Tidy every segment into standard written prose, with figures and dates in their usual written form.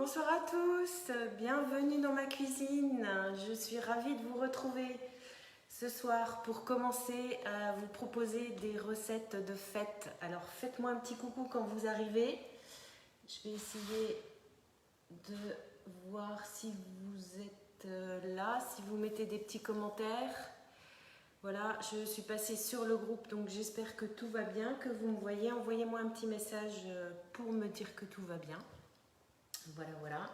bonsoir à tous, bienvenue dans ma cuisine. Je suis ravie de vous retrouver ce soir pour commencer à vous proposer des recettes de fête. Alors faites-moi un petit coucou quand vous arrivez. Je vais essayer de voir si vous êtes là, si vous mettez des petits commentaires. Voilà, je suis passée sur le groupe, donc j'espère que tout va bien, que vous me voyez. Envoyez-moi un petit message pour me dire que tout va bien. Voilà.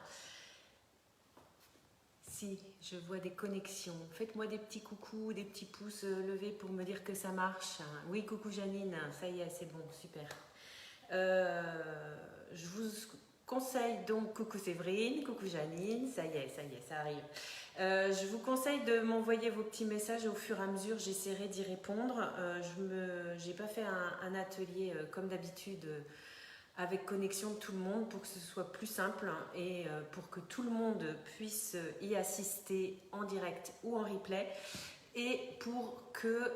Si, je vois des connexions. Faites-moi des petits coucous, des petits pouces levés pour me dire que ça marche. Oui, coucou Janine, ça y est, c'est bon, super. Je vous conseille donc, coucou Séverine, coucou Janine, ça y est, ça arrive. Je vous conseille de m'envoyer vos petits messages au fur et à mesure, j'essaierai d'y répondre. Je n'ai pas fait un atelier comme d'habitude avec connexion de tout le monde pour que ce soit plus simple et pour que tout le monde puisse y assister en direct ou en replay et pour que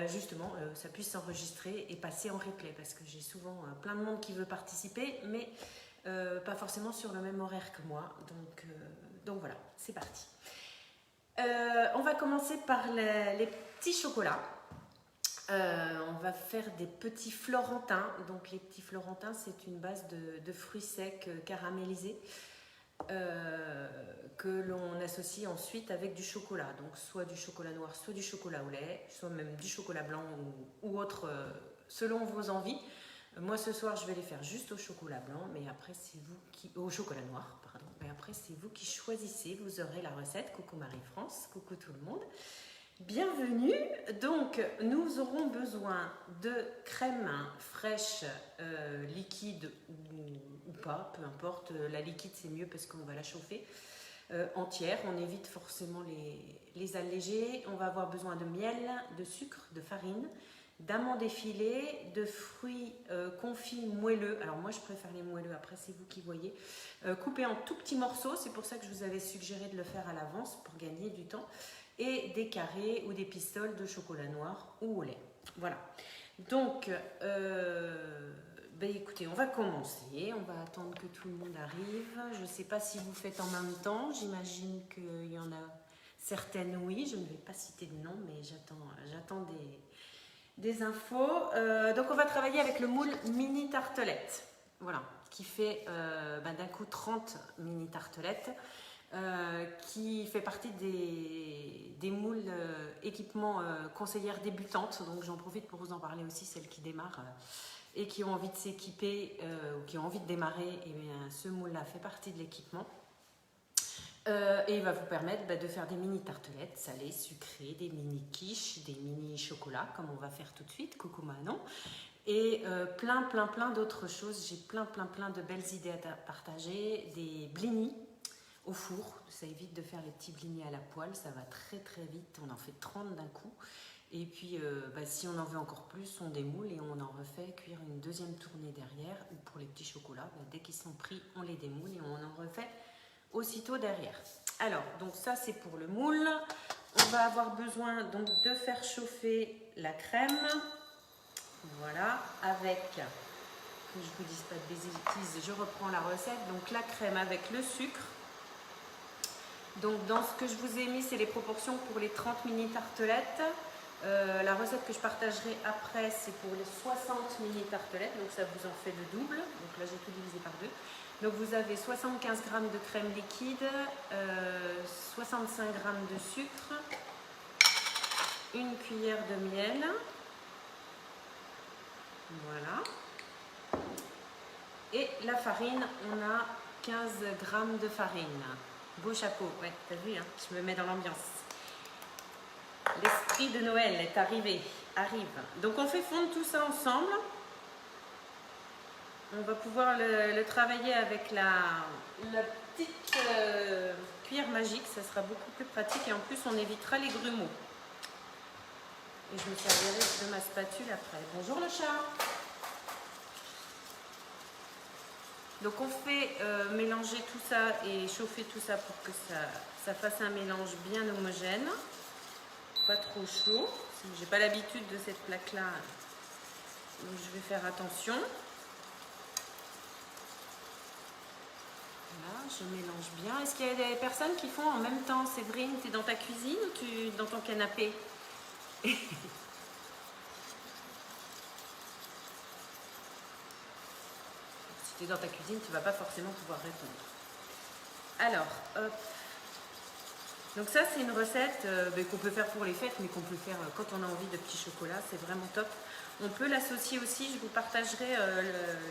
justement ça puisse s'enregistrer et passer en replay parce que j'ai souvent plein de monde qui veut participer mais pas forcément sur le même horaire que moi, donc voilà, c'est parti. On va commencer par les petits chocolats. On va faire des petits florentins. Donc les petits florentins, c'est une base de fruits secs caramélisés que l'on associe ensuite avec du chocolat. Donc soit du chocolat noir, soit du chocolat au lait, soit même du chocolat blanc ou autre selon vos envies. Moi ce soir je vais les faire juste au chocolat blanc, mais après c'est vous qui... au chocolat noir, pardon. Mais après c'est vous qui choisissez, vous aurez la recette. Coucou Marie-France, coucou tout le monde. Bienvenue, donc nous aurons besoin de crème fraîche liquide ou pas, peu importe, la liquide c'est mieux parce qu'on va la chauffer entière, on évite forcément les alléger. On va avoir besoin de miel, de sucre, de farine, d'amandes effilées, de fruits confits moelleux, alors moi je préfère les moelleux, après c'est vous qui voyez, coupés en tout petits morceaux, c'est pour ça que je vous avais suggéré de le faire à l'avance pour gagner du temps, et des carrés ou des pistoles de chocolat noir ou au lait. Voilà. Donc, écoutez, on va commencer. On va attendre que tout le monde arrive. Je ne sais pas si vous faites en même temps. J'imagine qu'il y en a certaines, oui. Je ne vais pas citer de nom, mais j'attends des infos. Donc, on va travailler avec le moule mini tartelette. Voilà, qui fait d'un coup 30 mini tartelettes. Qui fait partie des moules équipements conseillères débutantes, donc j'en profite pour vous en parler aussi, celles qui démarrent et qui ont envie de s'équiper ou qui ont envie de démarrer, et bien, ce moule-là fait partie de l'équipement et il va vous permettre de faire des mini tartelettes salées, sucrées, des mini quiches, des mini chocolats comme on va faire tout de suite, coucou Manon, et plein d'autres choses. J'ai plein de belles idées à partager, des blinis au four, ça évite de faire les petits blinis à la poêle, ça va très vite, on en fait 30 d'un coup. Et puis si on en veut encore plus, on démoule et on en refait cuire une deuxième tournée derrière. Ou pour les petits chocolats, dès qu'ils sont pris, on les démoule et on en refait aussitôt derrière. Alors, donc ça c'est pour le moule. On va avoir besoin donc de faire chauffer la crème. Voilà, avec, que je ne vous dise pas de bêtises, je reprends la recette. Donc la crème avec le sucre. Donc dans ce que je vous ai mis, c'est les proportions pour les 30 mini tartelettes. La recette que je partagerai après, c'est pour les 60 mini tartelettes, donc ça vous en fait le double. Donc là j'ai tout divisé par deux. Donc vous avez 75 g de crème liquide, 65 g de sucre, une cuillère de miel. Voilà. Et la farine, on a 15 g de farine. Beau chapeau, ouais, t'as vu, hein, je me mets dans l'ambiance. L'esprit de Noël est arrive. Donc on fait fondre tout ça ensemble. On va pouvoir le travailler avec la petite cuillère magique, ça sera beaucoup plus pratique et en plus on évitera les grumeaux. Et je me servirai de ma spatule après. Bonjour le chat. Donc on fait mélanger tout ça et chauffer tout ça pour que ça fasse un mélange bien homogène, pas trop chaud. J'ai pas l'habitude de cette plaque là, donc je vais faire attention. je mélange bien. Est-ce qu'il y a des personnes qui font en même temps? Séverine, tu es dans ta cuisine ou tu es dans ton canapé? Si tu es dans ta cuisine, tu ne vas pas forcément pouvoir répondre. Alors, hop. Donc ça, c'est une recette qu'on peut faire pour les fêtes, mais qu'on peut faire quand on a envie de petits chocolats. C'est vraiment top. On peut l'associer aussi, je vous partagerai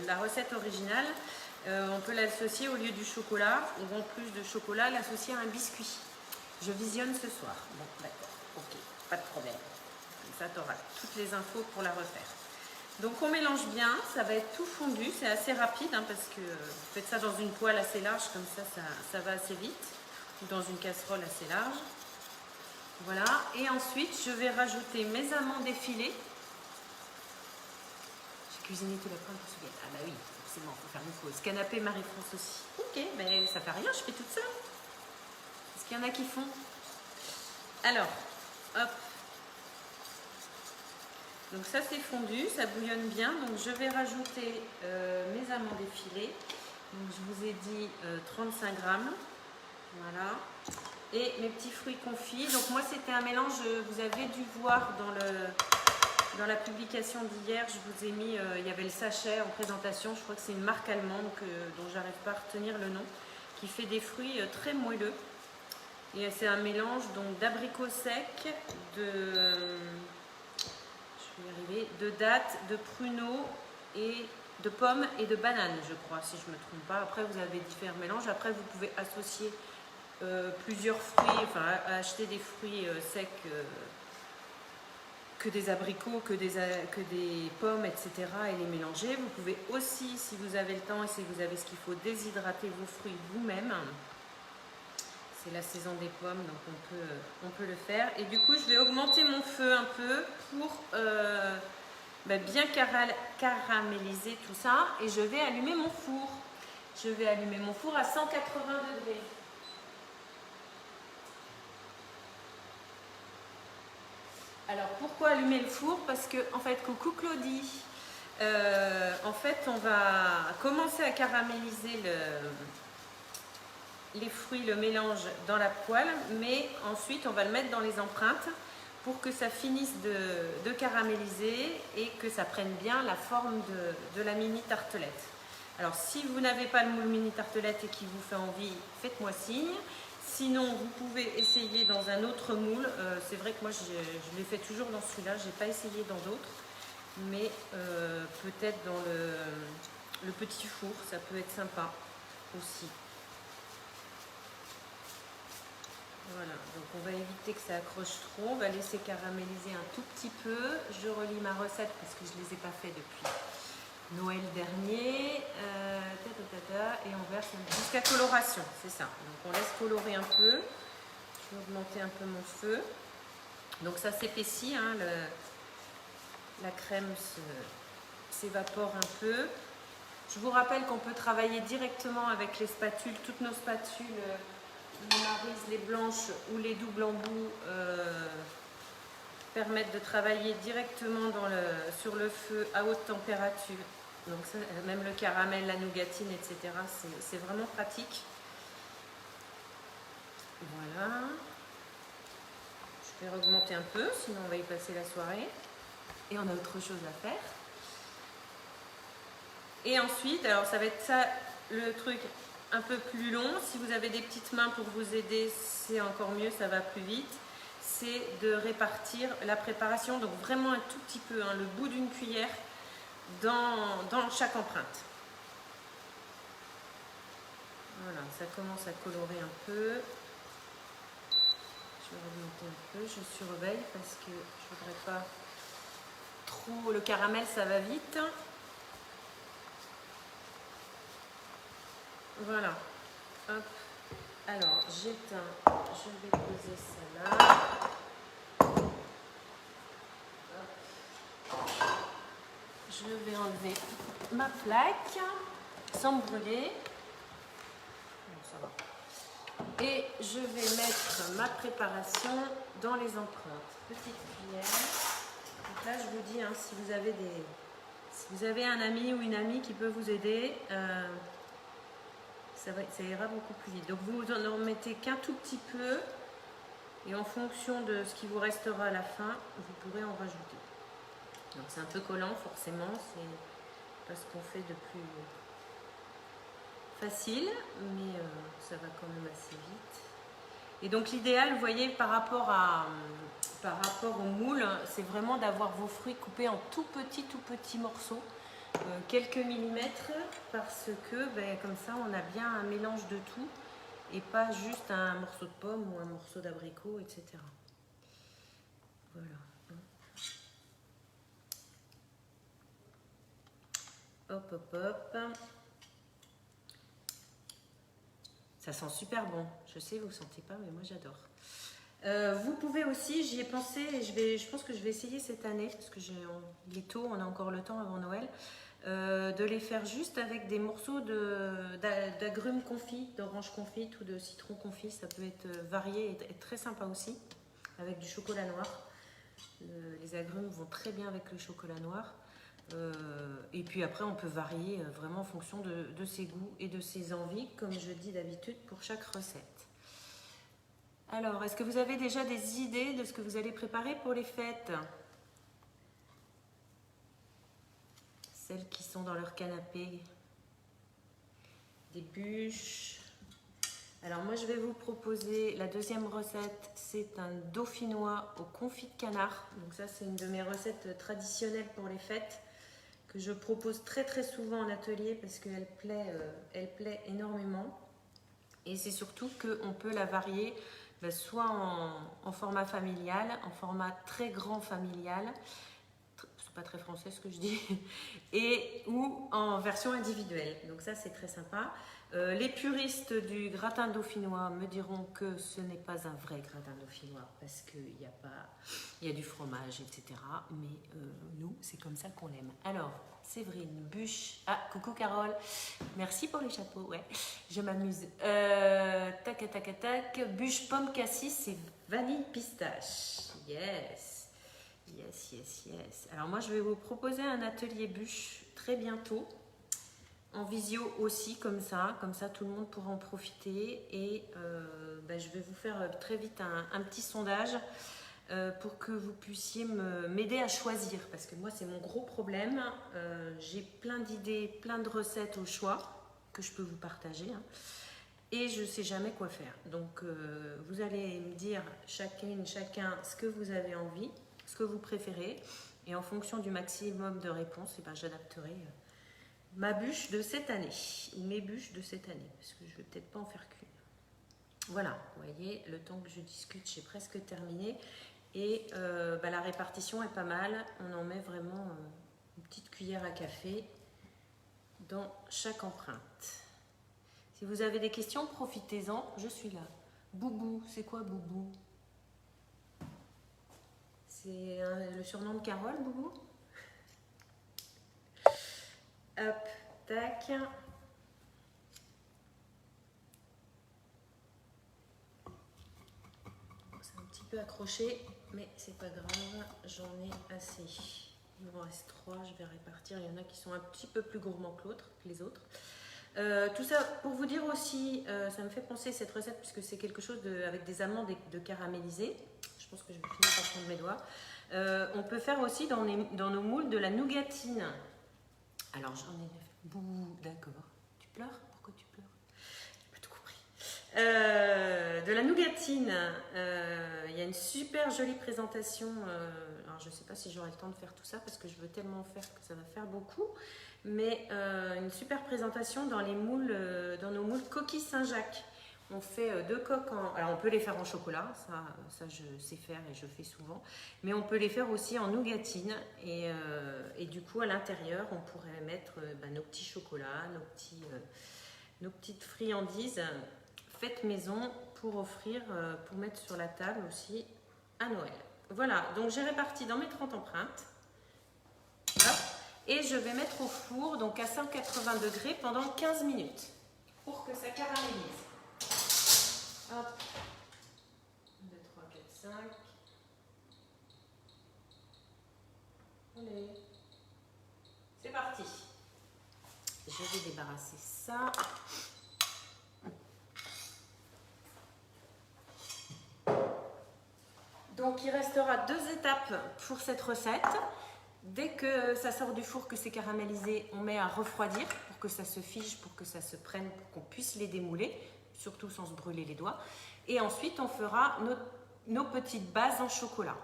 la recette originale. On peut l'associer au lieu du chocolat, ou en plus de chocolat, l'associer à un biscuit. Je visionne ce soir. Bon, d'accord, ok, pas de problème. Comme ça, tu auras toutes les infos pour la refaire. Donc on mélange bien, ça va être tout fondu, c'est assez rapide hein, parce que vous faites ça dans une poêle assez large, comme ça va assez vite, ou dans une casserole assez large. Voilà, et ensuite je vais rajouter mes amandes effilées. J'ai cuisiné tout l'après-midi pour ce gâteau. Ah bah oui, forcément, il faut faire une pause. Canapé Marie-France aussi. Ok, mais ça fait rien, je fais toute seule. Est-ce qu'il y en a qui font? Alors, hop. Donc ça c'est fondu, ça bouillonne bien. Donc je vais rajouter mes amandes effilées. Donc je vous ai dit 35 grammes. Voilà. Et mes petits fruits confits. Donc moi c'était un mélange, vous avez dû voir dans la publication d'hier, je vous ai mis, il y avait le sachet en présentation. Je crois que c'est une marque allemande dont j'arrive pas à retenir le nom, qui fait des fruits très moelleux. Et c'est un mélange donc d'abricots secs, de dattes, de pruneaux et de pommes et de bananes, je crois, si je ne me trompe pas. Après, vous avez différents mélanges. Après, vous pouvez associer plusieurs fruits, enfin, acheter des fruits secs, que des abricots, que des pommes, etc. et les mélanger. Vous pouvez aussi, si vous avez le temps et si vous avez ce qu'il faut, déshydrater vos fruits vous-même. C'est la saison des pommes, donc on peut le faire. Et du coup, je vais augmenter mon feu un peu pour bien caraméliser tout ça. Et je vais allumer mon four. Je vais allumer mon four à 180 degrés. Alors, pourquoi allumer le four? Parce que, en fait, coucou Claudie, en fait, on va commencer à caraméliser les fruits, le mélange dans la poêle, mais ensuite on va le mettre dans les empreintes pour que ça finisse de caraméliser et que ça prenne bien la forme de la mini tartelette. Alors si vous n'avez pas le moule mini tartelette et qui vous fait envie, faites-moi signe. Sinon vous pouvez essayer dans un autre moule. C'est vrai que moi je l'ai fait toujours dans celui-là, je n'ai pas essayé dans d'autres, mais peut-être dans le petit four, ça peut être sympa aussi. Voilà, donc on va éviter que ça accroche trop, on va laisser caraméliser un tout petit peu. Je relis ma recette parce que je ne les ai pas fait depuis Noël dernier. Et on verse jusqu'à coloration, c'est ça. Donc on laisse colorer un peu. Je vais augmenter un peu mon feu. Donc ça s'épaissit, hein, la crème s'évapore un peu. Je vous rappelle qu'on peut travailler directement avec les spatules, toutes nos spatules. Les Maryse, les blanches ou les doubles embouts permettent de travailler directement sur le feu à haute température. Donc ça, même le caramel, la nougatine, etc. C'est vraiment pratique. Voilà. Je vais augmenter un peu, sinon on va y passer la soirée. Et on a autre chose à faire. Et ensuite, alors ça va être ça, le truc un peu plus long. Si vous avez des petites mains pour vous aider, c'est encore mieux, ça va plus vite. C'est de répartir la préparation, donc vraiment un tout petit peu, hein, le bout d'une cuillère dans chaque empreinte. Voilà, ça commence à colorer un peu. Je vais remonter un peu, je surveille parce que je ne voudrais pas trop. Le caramel, ça va vite. Voilà. Hop. Alors, j'éteins. Je vais poser ça là. Hop. Je vais enlever ma plaque sans me brûler. Bon, ça va. Et je vais mettre ma préparation dans les empreintes. Petite cuillère. Donc là, je vous dis, hein, si vous avez un ami ou une amie qui peut vous aider, ça ira beaucoup plus vite. Donc vous en remettez qu'un tout petit peu et en fonction de ce qui vous restera à la fin, vous pourrez en rajouter. Donc c'est un peu collant forcément, c'est pas ce qu'on fait de plus facile, mais ça va quand même assez vite. Et donc l'idéal, vous voyez, par rapport au moule, c'est vraiment d'avoir vos fruits coupés en tout petits morceaux, quelques millimètres, parce que comme ça on a bien un mélange de tout et pas juste un morceau de pomme ou un morceau d'abricot, etc. Voilà. Hop, hop, hop. Ça sent super bon. Je sais, vous ne sentez pas, mais moi j'adore. Vous pouvez aussi, j'y ai pensé, et je pense que je vais essayer cette année, parce que il est tôt, on a encore le temps avant Noël, de les faire juste avec des morceaux d'agrumes confits, d'orange confite ou de citron confit. Ça peut être varié et très sympa aussi, avec du chocolat noir. Les agrumes vont très bien avec le chocolat noir. Et puis après on peut varier vraiment en fonction de ses goûts et de ses envies, comme je dis d'habitude pour chaque recette. Alors, est-ce que vous avez déjà des idées de ce que vous allez préparer pour les fêtes? Celles qui sont dans leur canapé, des bûches. Alors moi je vais vous proposer la deuxième recette, c'est un dauphinois au confit de canard. Donc ça c'est une de mes recettes traditionnelles pour les fêtes, que je propose très souvent en atelier parce qu'elle plaît énormément. Et c'est surtout qu'on peut la varier soit en format familial, en format très grand familial, c'est pas très français ce que je dis, ou en version individuelle. Donc ça c'est très sympa. Les puristes du gratin dauphinois me diront que ce n'est pas un vrai gratin dauphinois parce qu'il y a du fromage, etc. Mais nous, c'est comme ça qu'on l'aime. Alors, Séverine, bûche. Ah, coucou Carole. Merci pour les chapeaux, ouais. Je m'amuse. Tac. Bûche pomme cassis et vanille pistache. Yes. Alors moi, je vais vous proposer un atelier bûche très bientôt. En visio aussi, comme ça tout le monde pourra en profiter. Et je vais vous faire très vite un petit sondage pour que vous puissiez m'aider à choisir, parce que moi c'est mon gros problème. J'ai plein d'idées, plein de recettes au choix que je peux vous partager, hein, et je ne sais jamais quoi faire. Donc vous allez me dire chacun ce que vous avez envie, ce que vous préférez, et en fonction du maximum de réponses, j'adapterai ma bûche de cette année, ou mes bûches de cette année, parce que je ne vais peut-être pas en faire qu'une. Voilà, vous voyez, le temps que je discute, j'ai presque terminé. Et la répartition est pas mal. On en met vraiment une petite cuillère à café dans chaque empreinte. Si vous avez des questions, profitez-en, je suis là. Boubou, c'est quoi Boubou? C'est le surnom de Carole, Boubou? Hop, tac. C'est un petit peu accroché, mais c'est pas grave, j'en ai assez. Il m'en reste 3, je vais répartir. Il y en a qui sont un petit peu plus gourmands que les autres. Tout ça pour vous dire aussi, ça me fait penser cette recette, puisque c'est quelque chose avec des amandes de caramélisées. Je pense que je vais finir par prendre mes doigts. On peut faire aussi dans nos moules de la nougatine. Alors j'en ai beaucoup, d'accord. Tu pleures? Pourquoi tu pleures? J'ai pas tout compris. De la nougatine, il y a une super jolie présentation. Alors je sais pas si j'aurai le temps de faire tout ça parce que je veux tellement faire que ça va faire beaucoup. Mais une super présentation dans nos moules coquilles Saint-Jacques. On fait 2 coques alors on peut les faire en chocolat, ça je sais faire et je fais souvent, mais on peut les faire aussi en nougatine, et du coup à l'intérieur on pourrait mettre nos petits chocolats, nos petites friandises faites maison pour offrir, pour mettre sur la table aussi à Noël. Voilà, donc j'ai réparti dans mes 30 empreintes. Hop. Et je vais mettre au four, donc à 180 degrés pendant 15 minutes pour que ça caramélise. Hop. 1, 2, 3, 4, 5. Allez. C'est parti. Je vais débarrasser ça. Donc il restera 2 étapes pour cette recette. Dès que ça sort du four, que c'est caramélisé, on met à refroidir pour que ça se fige, pour que ça se prenne, pour qu'on puisse les démouler, surtout sans se brûler les doigts. Et ensuite, on fera nos petites bases en chocolat.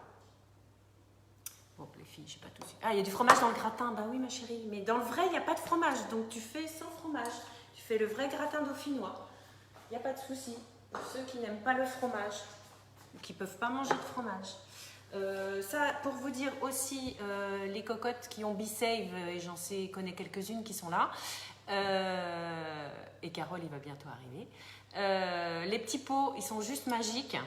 Bon, les filles, je sais pas tout de suite. Ah, il y a du fromage dans le gratin. Bah oui, ma chérie. Mais dans le vrai, il n'y a pas de fromage. Donc tu fais sans fromage. Tu fais le vrai gratin dauphinois. Il n'y a pas de souci. Pour ceux qui n'aiment pas le fromage, ou qui ne peuvent pas manger de fromage. Ça, pour vous dire aussi, les cocottes qui ont B-Save, et connais quelques-unes qui sont là, et Carole, il va bientôt arriver. Les petits pots, ils sont juste magiques.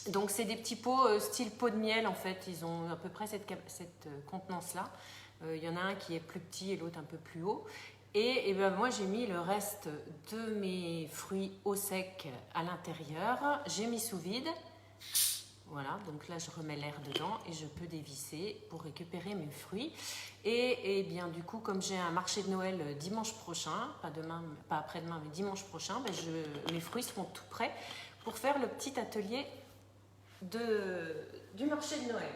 Donc, c'est des petits pots style pot de miel, en fait. Ils ont à peu près cette contenance-là. Il y en a un qui est plus petit et l'autre un peu plus haut. Et ben, moi, j'ai mis le reste de mes fruits au sec à l'intérieur. J'ai mis sous vide. Voilà, donc là je remets l'air dedans et je peux dévisser pour récupérer mes fruits. Et bien du coup, comme j'ai un marché de Noël dimanche prochain, pas demain, pas après-demain, mais dimanche prochain, ben mes fruits seront tout prêts pour faire le petit atelier du marché de Noël.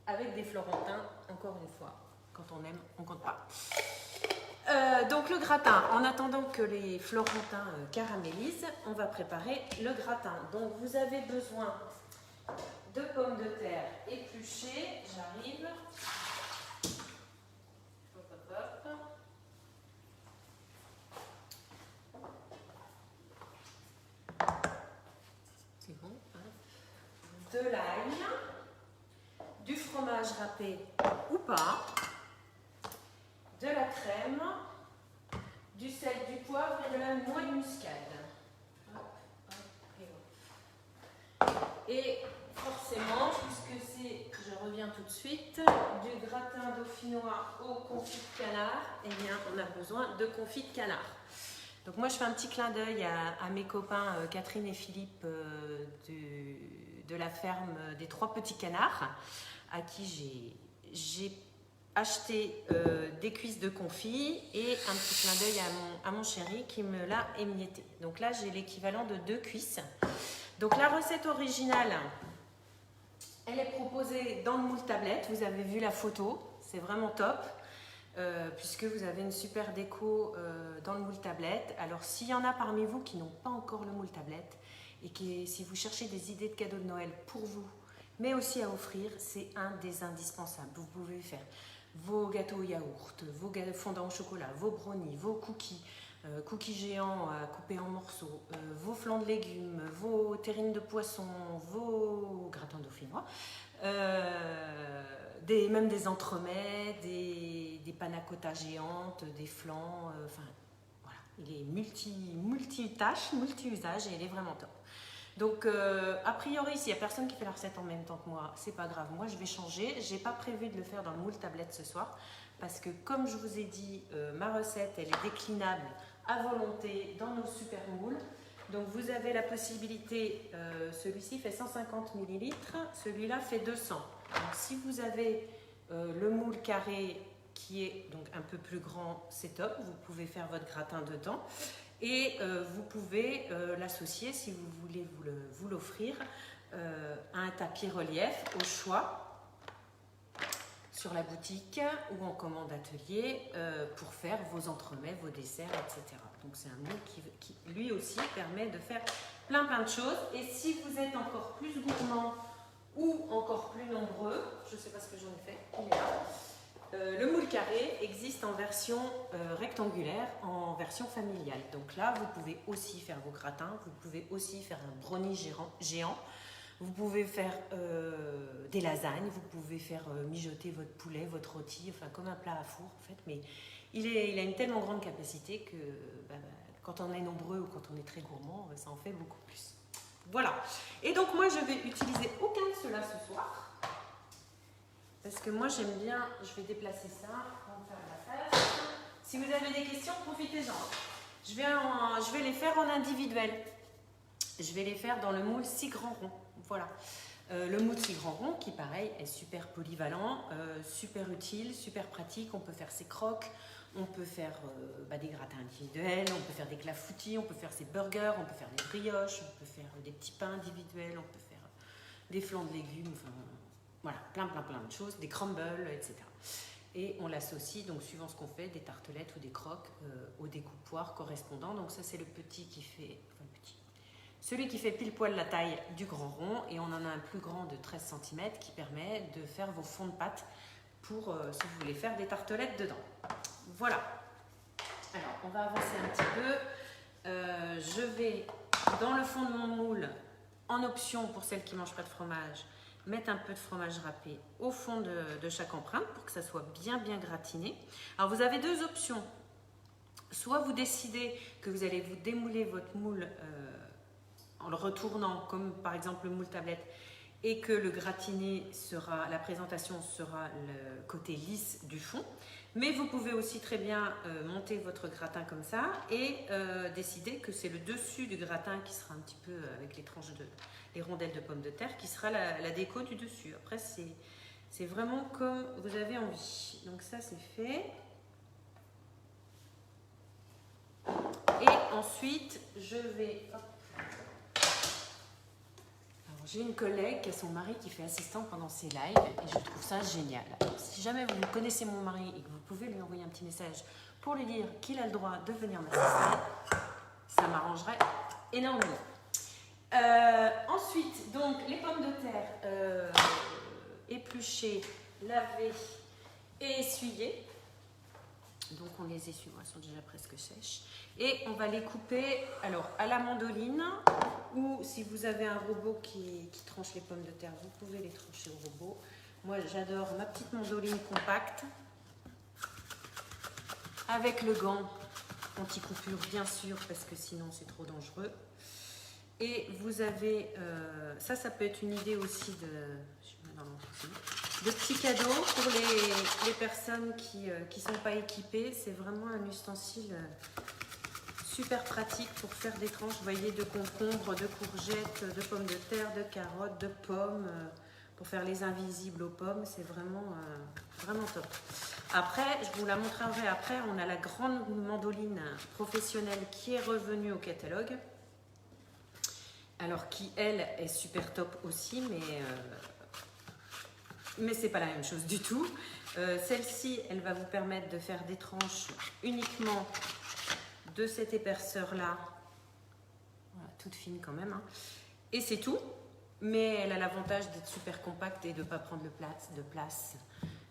Avec des florentins, encore une fois. Quand on aime, on compte pas. Donc le gratin, en attendant que les florentins caramélisent, on va préparer le gratin. Donc vous avez besoin de pommes de terre épluchées, j'arrive. Hop, hop, hop. C'est bon, hein. De l'ail, du fromage râpé ou pas, de la crème, du sel, du poivre et de la noix de muscade. Hop, hop, et forcément, puisque je reviens tout de suite, du gratin dauphinois au confit de canard, eh bien, on a besoin de confit de canard. Donc moi, je fais un petit clin d'œil à mes copains Catherine et Philippe de la ferme des 3 petits canards, à qui j'ai acheté des cuisses de confit et un petit clin d'œil à mon chéri qui me l'a émietté. Donc là, j'ai l'équivalent de 2 cuisses. Donc la recette originale, elle est proposée dans le moule tablette. Vous avez vu la photo, c'est vraiment top, puisque vous avez une super déco dans le moule tablette. Alors s'il y en a parmi vous qui n'ont pas encore le moule tablette, et si vous cherchez des idées de cadeaux de Noël pour vous, mais aussi à offrir, c'est un des indispensables. Vous pouvez faire vos gâteaux au yaourt, vos fondants au chocolat, vos brownies, vos cookies géants à couper en morceaux, vos flancs de légumes, vos terrines de poisson, vos gratins dauphinois, même des entremets, des panna cotta géantes, des flancs, enfin voilà, il est multi-tâches, multi-usages et il est vraiment top. Donc, a priori, s'il n'y a personne qui fait la recette en même temps que moi, c'est pas grave. Moi, je vais changer. J'ai pas prévu de le faire dans le moule tablette ce soir parce que, comme je vous ai dit, ma recette, elle est déclinable à volonté dans nos super moules. Donc, vous avez la possibilité, celui-ci fait 150 ml, celui-là fait 200. Donc, si vous avez le moule carré qui est donc un peu plus grand, c'est top. Vous pouvez faire votre gratin dedans. Et vous pouvez l'associer, si vous voulez vous l'offrir, à un tapis relief au choix sur la boutique ou en commande atelier pour faire vos entremets, vos desserts, etc. Donc c'est un moule qui lui aussi permet de faire plein de choses. Et si vous êtes encore plus gourmand ou encore plus nombreux, je ne sais pas ce que j'en ai fait, il est là. Le moule carré existe en version rectangulaire, en version familiale. Donc là, vous pouvez aussi faire vos gratins, vous pouvez aussi faire un brownie géant, vous pouvez faire des lasagnes, vous pouvez faire mijoter votre poulet, votre rôti, enfin comme un plat à four en fait. Mais il a une tellement grande capacité que quand on est nombreux ou quand on est très gourmand, ça en fait beaucoup plus. Voilà. Et donc moi, je vais utiliser aucun de ceux-là ce soir. Parce que moi j'aime bien, je vais déplacer ça pour faire la face. Si vous avez des questions, profitez-en. Je vais les faire en individuel. Je vais les faire dans le moule 6 grands ronds. Voilà. Le moule 6 grands ronds qui pareil est super polyvalent, super utile, super pratique. On peut faire ses croques, on peut faire des gratins individuels, on peut faire des clafoutis, on peut faire ses burgers, on peut faire des brioches, on peut faire des petits pains individuels, on peut faire des flancs de légumes, enfin, voilà, plein de choses, des crumbles, etc. Et on l'associe, donc suivant ce qu'on fait, des tartelettes ou des croques au découpoir correspondant. Donc ça c'est le petit qui fait, enfin le petit, celui qui fait pile poil la taille du grand rond, et on en a un plus grand de 13 cm qui permet de faire vos fonds de pâte pour si vous voulez faire des tartelettes dedans. Voilà. Alors on va avancer un petit peu. Je vais dans le fond de mon moule, en option pour celles qui ne mangent pas de fromage, mettre un peu de fromage râpé au fond de chaque empreinte pour que ça soit bien gratiné. Alors vous avez deux options. Soit vous décidez que vous allez vous démouler votre moule en le retournant, comme par exemple le moule tablette, et que le gratiné sera, la présentation sera le côté lisse du fond. Mais vous pouvez aussi très bien monter votre gratin comme ça et décider que c'est le dessus du gratin qui sera un petit peu avec les rondelles de pommes de terre qui sera la déco du dessus. Après, c'est vraiment comme vous avez envie. Donc ça, c'est fait. Et ensuite, je vais... J'ai une collègue qui a son mari qui fait assistant pendant ses lives et je trouve ça génial. Alors, si jamais vous connaissez mon mari et que vous pouvez lui envoyer un petit message pour lui dire qu'il a le droit de venir m'assister, ça m'arrangerait énormément. Ensuite, donc les pommes de terre épluchées, lavées et essuyées. Donc on les essuie, elles sont déjà presque sèches. Et on va les couper alors à la mandoline, ou si vous avez un robot qui tranche les pommes de terre, vous pouvez les trancher au robot. Moi j'adore ma petite mandoline compacte, avec le gant anti-coupure bien sûr, parce que sinon c'est trop dangereux. Et vous avez, ça peut être une idée aussi de petits cadeaux pour les personnes qui ne sont pas équipées. C'est vraiment un ustensile super pratique pour faire des tranches, vous voyez, de concombres, de courgettes, de pommes de terre, de carottes, de pommes, pour faire les invisibles aux pommes. C'est vraiment top. Après, je vous la montrerai après, on a la grande mandoline professionnelle qui est revenue au catalogue. Alors qui, elle, est super top aussi, mais c'est pas la même chose du tout. Celle-ci, elle va vous permettre de faire des tranches uniquement de cette épaisseur-là. Voilà, toute fine quand même. Hein. Et c'est tout. Mais elle a l'avantage d'être super compacte et de ne pas prendre de place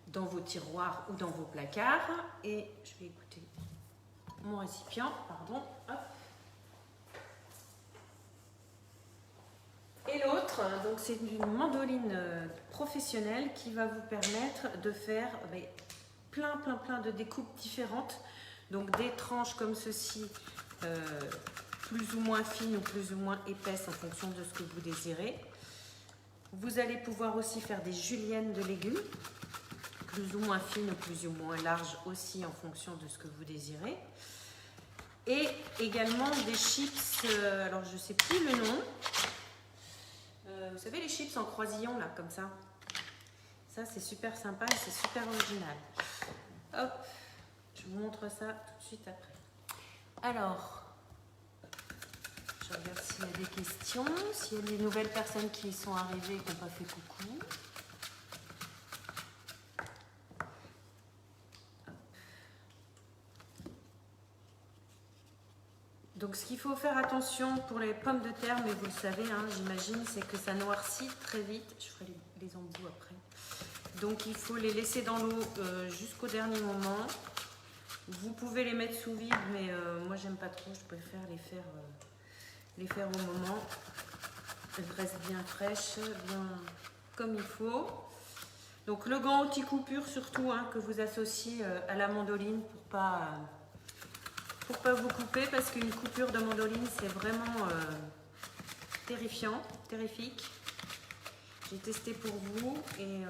dans vos tiroirs ou dans vos placards. Et je vais écouter mon récipient. Pardon. Hop. Et l'autre, donc c'est une mandoline professionnelle qui va vous permettre de faire plein de découpes différentes. Donc des tranches comme ceci, plus ou moins fines ou plus ou moins épaisses en fonction de ce que vous désirez. Vous allez pouvoir aussi faire des juliennes de légumes, plus ou moins fines ou plus ou moins larges aussi en fonction de ce que vous désirez. Et également des chips, alors je ne sais plus le nom. Vous savez les chips en croisillon là, comme ça. Ça c'est super sympa et c'est super original. Hop, je vous montre ça tout de suite après. Alors, je regarde s'il y a des questions, s'il y a des nouvelles personnes qui sont arrivées et qui n'ont pas fait coucou. Donc ce qu'il faut faire attention pour les pommes de terre, mais vous le savez, hein, j'imagine, c'est que ça noircit très vite. Je ferai les embouts après. Donc il faut les laisser dans l'eau jusqu'au dernier moment. Vous pouvez les mettre sous vide, mais moi j'aime pas trop, je préfère les faire au moment. Elles restent bien fraîches, bien comme il faut. Donc le gant anti-coupure surtout, hein, que vous associez à la mandoline pour pas vous couper, parce qu'une coupure de mandoline c'est vraiment terrifique. J'ai testé pour vous et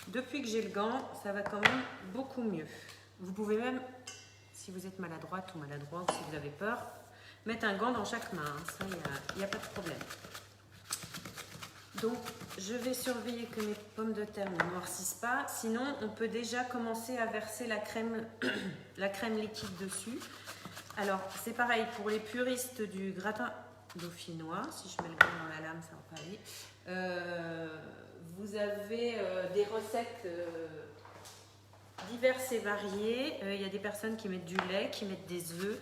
depuis que j'ai le gant, ça va quand même beaucoup mieux. Vous pouvez même, si vous êtes maladroite ou maladroit ou si vous avez peur, mettre un gant dans chaque main. Hein. Ça, il n'y a pas de problème. Donc, je vais surveiller que mes pommes de terre ne noircissent pas. Sinon, on peut déjà commencer à verser la crème liquide dessus. Alors, c'est pareil, pour les puristes du gratin dauphinois. Si je mets le gant dans la lame, ça va pas aller. Vous avez des recettes diverses et variées. Il y a des personnes qui mettent du lait, qui mettent des œufs,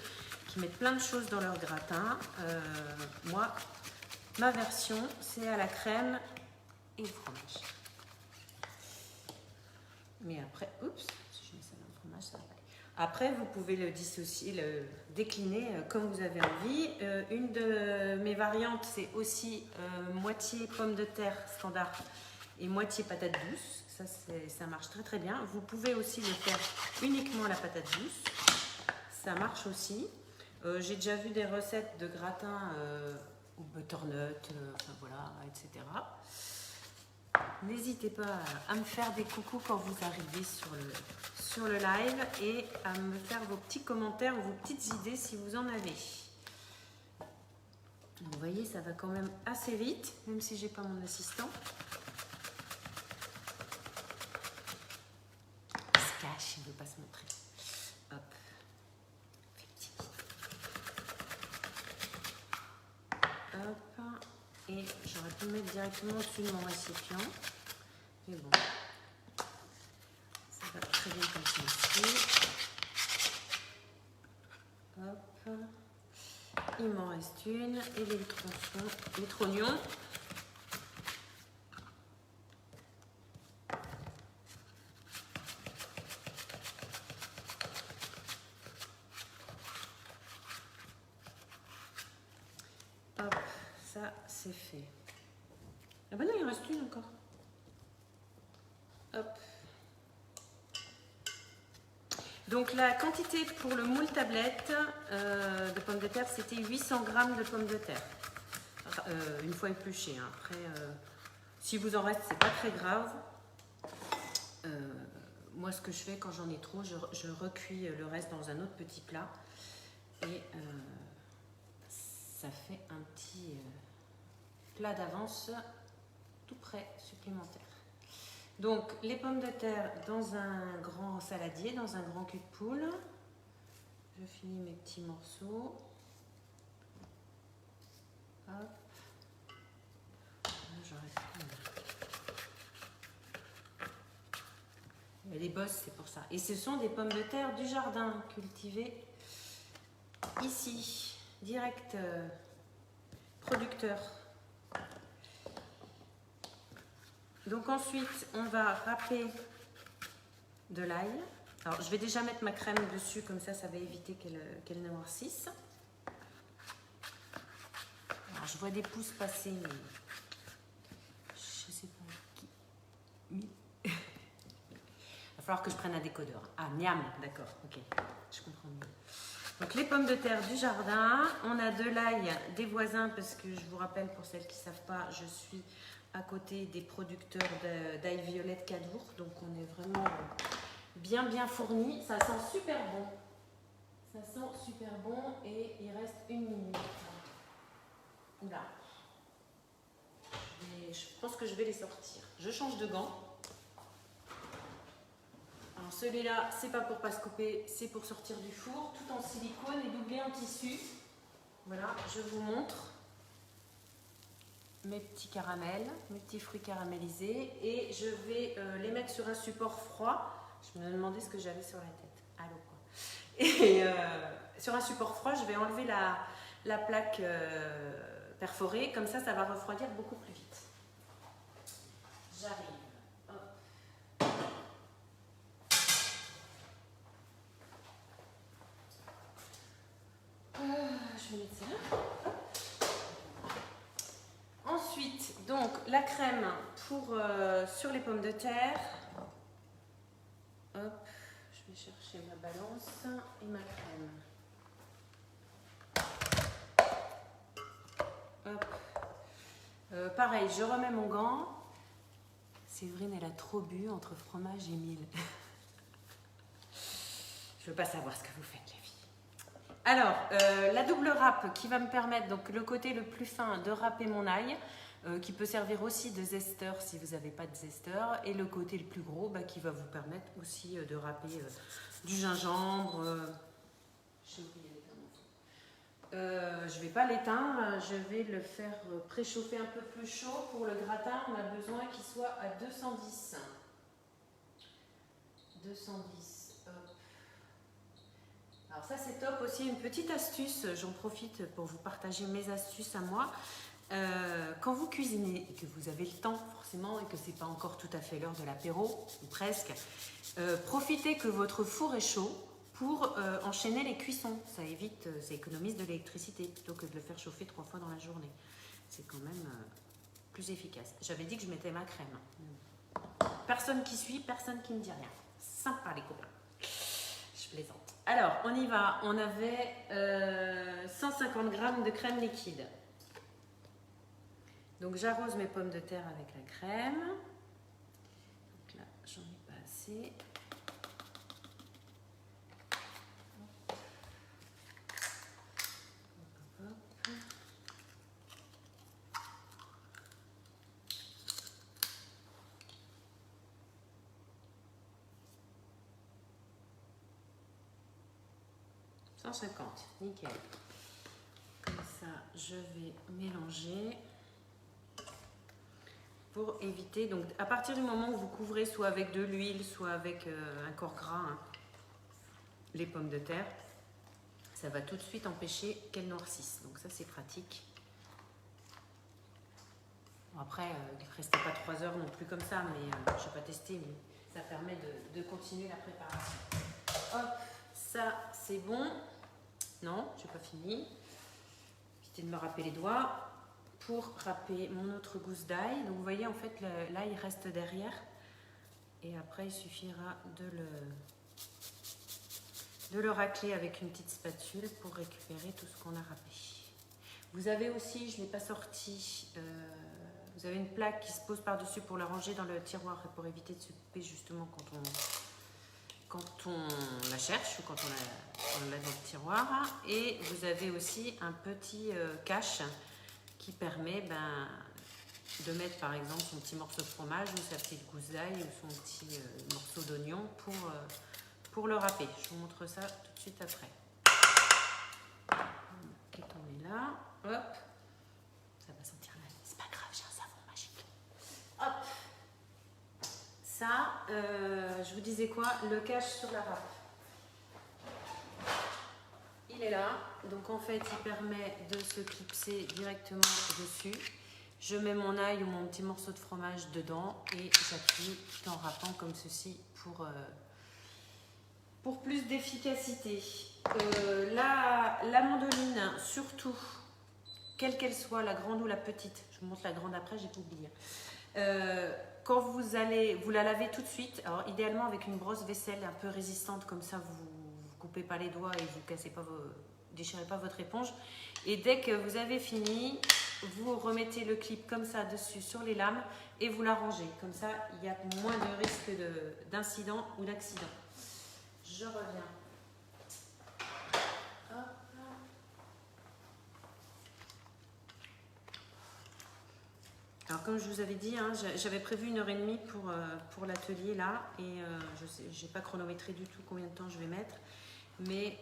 qui mettent plein de choses dans leur gratin. Moi, ma version, c'est à la crème et le fromage. Mais après, oups, si je mets ça dans le fromage, ça va pas aller. Après, vous pouvez le dissocier, le décliner comme vous avez envie. Une de mes variantes, c'est aussi moitié pomme de terre standard et moitié patate douce. Ça marche très très bien. Vous pouvez aussi le faire uniquement à la patate douce. Ça marche aussi. J'ai déjà vu des recettes de gratin au butternut, enfin voilà, etc. N'hésitez pas à me faire des coucous quand vous arrivez sur le live et à me faire vos petits commentaires ou vos petites idées si vous en avez. Vous voyez, ça va quand même assez vite, même si j'ai pas mon assistant. Il se cache, il ne veut pas se montrer. Hop. Hop. Et j'aurais pu le mettre directement au-dessus de mon récipient. Mais bon. Ça va très bien comme ça ici. Hop. Il m'en reste une. Et les trognons. Hop, ça c'est fait. Ah ben non, il en reste une encore. Hop. Donc la quantité pour le moule tablette de pommes de terre, c'était 800 g de pommes de terre. Une fois épluchées. Hein. Après, si vous en reste, c'est pas très grave. Moi, ce que je fais quand j'en ai trop, je recuis le reste dans un autre petit plat. Et ça fait un petit plat d'avance tout prêt, supplémentaire. Donc, les pommes de terre dans un grand saladier, dans un grand cul de poule. Je finis mes petits morceaux. Hop. Il y a des bosses, c'est pour ça. Et ce sont des pommes de terre du jardin, cultivées ici, direct producteur. Donc ensuite, on va râper de l'ail. Alors, je vais déjà mettre ma crème dessus, comme ça, ça va éviter qu'elle noircisse. Alors, je vois des pouces passer, mais je sais pas qui. Il va falloir que je prenne un décodeur. Ah, miam, d'accord, ok, je comprends mieux. Donc, les pommes de terre du jardin. On a de l'ail des voisins, parce que je vous rappelle, pour celles qui ne savent pas, je suis à côté des producteurs d'ail violette Cadour. Donc, on est vraiment bien fourni. Ça sent super bon. Ça sent super bon et il reste 1 minute. Oula. Et je pense que je vais les sortir. Je change de gants. Alors celui-là, c'est pas pour pas se couper, c'est pour sortir du four, tout en silicone et doublé en tissu. Voilà, je vous montre mes petits caramels, mes petits fruits caramélisés et je vais les mettre sur un support froid. Je me demandais ce que j'avais sur la tête. Allô quoi. Et sur un support froid, je vais enlever la plaque perforée, comme ça va refroidir beaucoup plus vite. J'arrive. Je vais mettre ça là. Ensuite, donc la crème pour sur les pommes de terre. Hop, je vais chercher ma balance et ma crème. Hop. Pareil, je remets mon gant. Séverine, elle a trop bu entre fromage et mille. Je veux pas savoir ce que vous faites, les filles. Alors, la double râpe qui va me permettre, donc le côté le plus fin, de râper mon ail, qui peut servir aussi de zesteur si vous n'avez pas de zesteur, et le côté le plus gros qui va vous permettre aussi de râper du gingembre. J'ai oublié je ne vais pas l'éteindre, je vais le faire préchauffer un peu plus chaud. Pour le gratin, on a besoin qu'il soit à 210. 210, hop. Alors ça c'est top aussi, une petite astuce, j'en profite pour vous partager mes astuces à moi. Quand vous cuisinez et que vous avez le temps forcément et que c'est pas encore tout à fait l'heure de l'apéro, ou presque, profitez que votre four est chaud pour enchaîner les cuissons. Ça évite, ça économise de l'électricité plutôt que de le faire chauffer 3 fois dans la journée. C'est quand même plus efficace. J'avais dit que je mettais ma crème. Personne qui suit, personne qui me dit rien. Sympa les copains. Je plaisante. Alors, on y va. On avait 150 g de crème liquide. Donc, j'arrose mes pommes de terre avec la crème. Donc là, j'en ai pas assez. Hop, hop. « 150, nickel. Comme ça, je vais mélanger pour éviter. Donc, à partir du moment où vous couvrez soit avec de l'huile, soit avec un corps gras, hein, les pommes de terre, ça va tout de suite empêcher qu'elles noircissent. Donc, ça, c'est pratique. Bon, après, ne restez pas 3 heures non plus comme ça, mais je n'ai pas testé, mais ça permet de continuer la préparation. Hop, ça, c'est bon. Non, je n'ai pas fini. Évitez de me râper les doigts. Pour râper mon autre gousse d'ail. Donc vous voyez, en fait, l'ail reste derrière. Et après, il suffira de le racler avec une petite spatule pour récupérer tout ce qu'on a râpé. Vous avez aussi, je ne l'ai pas sorti, vous avez une plaque qui se pose par-dessus pour la ranger dans le tiroir et pour éviter de se couper justement quand on la cherche ou quand on l'a dans le tiroir. Et vous avez aussi un petit cache qui permet de mettre par exemple son petit morceau de fromage ou sa petite gousse d'ail ou son petit morceau d'oignon pour le râper. Je vous montre ça tout de suite après. Et on met là, hop, ça va sentir là, c'est pas grave, j'ai un savon magique. Hop, ça, je vous disais quoi, le cache sur la râpe. Il est là, donc en fait il permet de se clipser directement dessus. Je mets mon ail ou mon petit morceau de fromage dedans et j'appuie tout en râpant comme ceci pour plus d'efficacité. La mandoline, surtout, quelle qu'elle soit, la grande ou la petite, je vous montre la grande après, j'ai pas oublié. Quand vous la lavez tout de suite, alors idéalement avec une brosse vaisselle un peu résistante, comme ça vous coupez pas les doigts et vous cassez pas déchirez pas votre éponge. Et dès que vous avez fini, vous remettez le clip comme ça dessus sur les lames et vous la rangez. Comme ça, il y a moins de risque d'incident ou d'accident. Je reviens. Hop. Alors comme je vous avais dit, hein, j'avais prévu 1h30 pour l'atelier là et je n'ai pas chronométré du tout combien de temps je vais mettre. Mais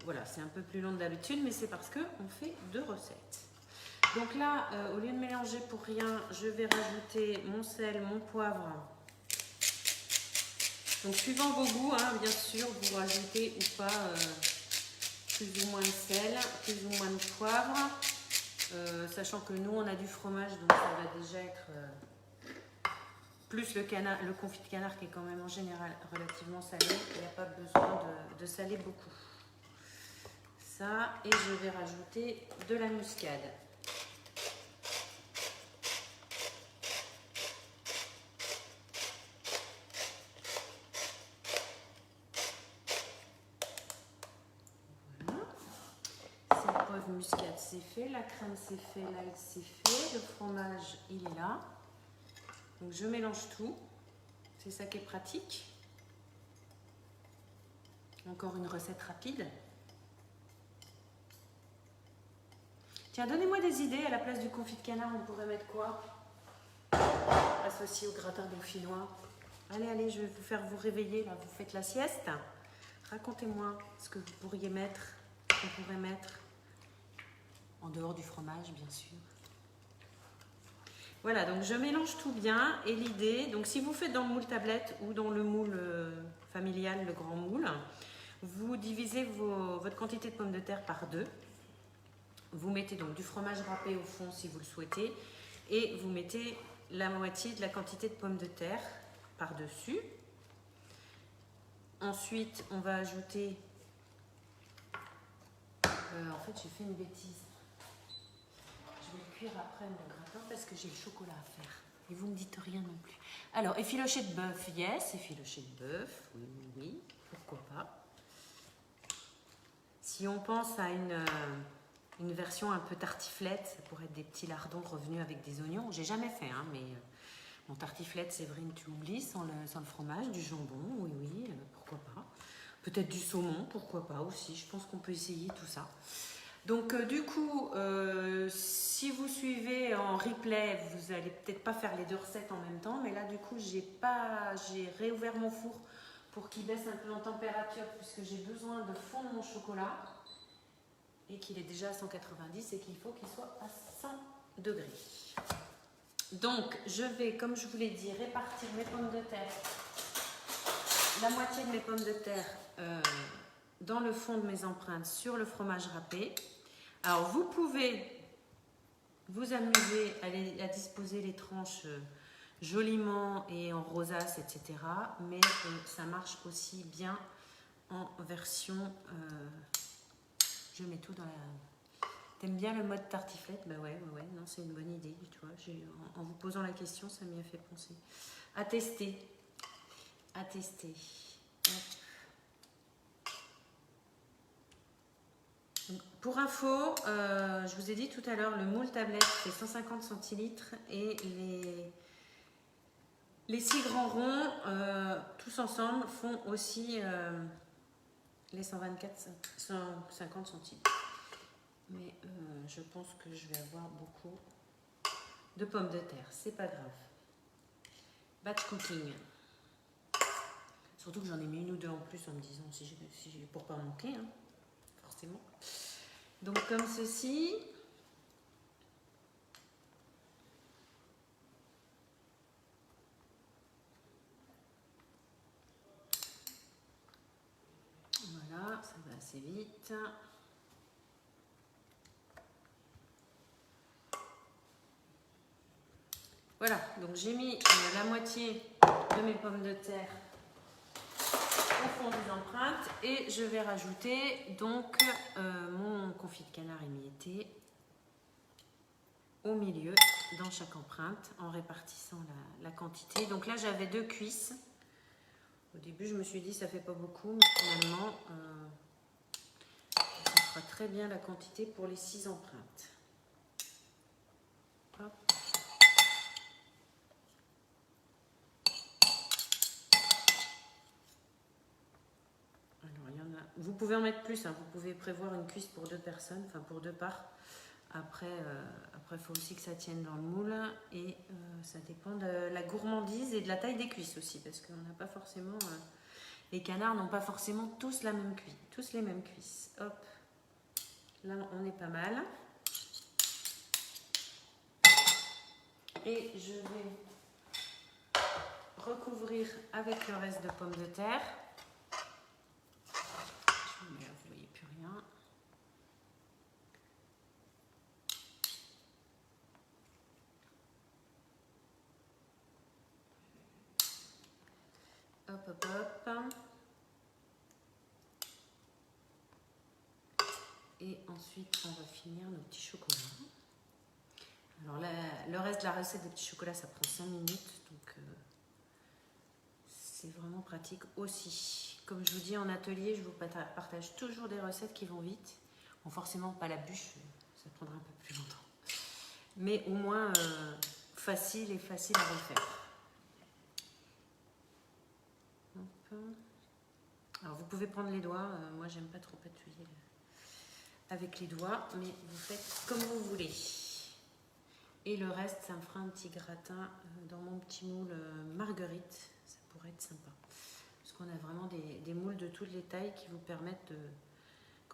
voilà, c'est un peu plus long que d'habitude, mais c'est parce qu'on fait 2 recettes. Donc là, au lieu de mélanger pour rien, je vais rajouter mon sel, mon poivre. Donc suivant vos goûts, hein, bien sûr, vous rajoutez ou pas plus ou moins de sel, plus ou moins de poivre. Sachant que nous, on a du fromage, donc ça va déjà être... plus le confit de canard qui est quand même en général relativement salé, il n'y a pas besoin de saler beaucoup. Ça, et je vais rajouter de la muscade. Voilà. C'est le poivre muscade, c'est fait, la crème c'est fait, l'ail c'est fait, le fromage il est là. Donc je mélange tout, c'est ça qui est pratique. Encore une recette rapide. Tiens, donnez-moi des idées, à la place du confit de canard, on pourrait mettre quoi? Associé au gratin dauphinois. Allez, je vais vous faire vous réveiller, là, vous faites la sieste. Racontez-moi ce que vous pourriez mettre, qu'on pourrait mettre en dehors du fromage bien sûr. Voilà, donc je mélange tout bien et l'idée, donc si vous faites dans le moule tablette ou dans le moule familial, le grand moule, vous divisez votre quantité de pommes de terre par 2. Vous mettez donc du fromage râpé au fond si vous le souhaitez et vous mettez la moitié de la quantité de pommes de terre par-dessus. Ensuite, on va ajouter... en fait, j'ai fait une bêtise. Je vais le cuire après mon gratin parce que j'ai le chocolat à faire. Et vous ne me dites rien non plus. Alors, effiloché de bœuf, yes, effiloché de bœuf, oui, oui, oui, pourquoi pas. Si on pense à une version un peu tartiflette, ça pourrait être des petits lardons revenus avec des oignons. J'ai jamais fait, hein, mais mon tartiflette, Séverine, tu oublies, sans le fromage, du jambon, oui, oui, pourquoi pas. Peut-être du saumon, pourquoi pas aussi. Je pense qu'on peut essayer tout ça. Donc du coup, si vous suivez en replay, vous n'allez peut-être pas faire les 2 recettes en même temps, mais là du coup, j'ai réouvert mon four pour qu'il baisse un peu en température puisque j'ai besoin de fondre mon chocolat et qu'il est déjà à 190 et qu'il faut qu'il soit à 100 degrés. Donc, je vais, comme je vous l'ai dit, répartir mes pommes de terre, la moitié de mes pommes de terre dans le fond de mes empreintes sur le fromage râpé. Alors, vous pouvez vous amuser à disposer les tranches joliment et en rosace, etc. Mais ça marche aussi bien en version... je mets tout dans la... T'aimes bien le mode tartiflette? Bah ouais, non, c'est une bonne idée, tu vois. En vous posant la question, ça m'y a fait penser. À tester. À tester. Donc, pour info, je vous ai dit tout à l'heure, le moule tablette fait 150 centilitres et les 6 grands ronds, tous ensemble, font aussi les 150 centilitres. Mais je pense que je vais avoir beaucoup de pommes de terre, c'est pas grave. Batch cooking. Surtout que j'en ai mis 1 ou 2 en plus en me disant pour pas manquer, hein, forcément. Donc comme ceci. Voilà, ça va assez vite. Voilà, donc j'ai mis la moitié de mes pommes de terre au fond des empreintes et je vais rajouter donc mon confit de canard émietté au milieu dans chaque empreinte en répartissant la quantité. Donc là j'avais 2 cuisses. Au début je me suis dit ça fait pas beaucoup, mais finalement ça fera très bien la quantité pour les 6 empreintes. Hop. Vous pouvez en mettre plus, hein. Vous pouvez prévoir une cuisse pour 2 personnes, enfin pour 2 parts. Après, il faut aussi que ça tienne dans le moule et ça dépend de la gourmandise et de la taille des cuisses aussi, parce qu'on n'a pas forcément, les canards n'ont pas forcément tous la même cuisse, tous les mêmes cuisses. Hop, là on est pas mal. Et je vais recouvrir avec le reste de pommes de terre. Vous voyez plus rien. Hop, hop, hop. Et ensuite, on va finir nos petits chocolats. Alors là, le reste de la recette des petits chocolats, ça prend 5 minutes. Donc, c'est vraiment pratique aussi. Comme je vous dis en atelier, je vous partage toujours des recettes qui vont vite. Bon, forcément, pas la bûche, ça prendra un peu plus longtemps. Mais au moins, facile et facile à refaire. Hop. Alors, vous pouvez prendre les doigts. Moi, j'aime pas trop patouiller avec les doigts, mais vous faites comme vous voulez. Et le reste, ça me fera un petit gratin dans mon petit moule marguerite. Ça pourrait être sympa. Parce qu'on a vraiment des moules de toutes les tailles qui vous permettent de...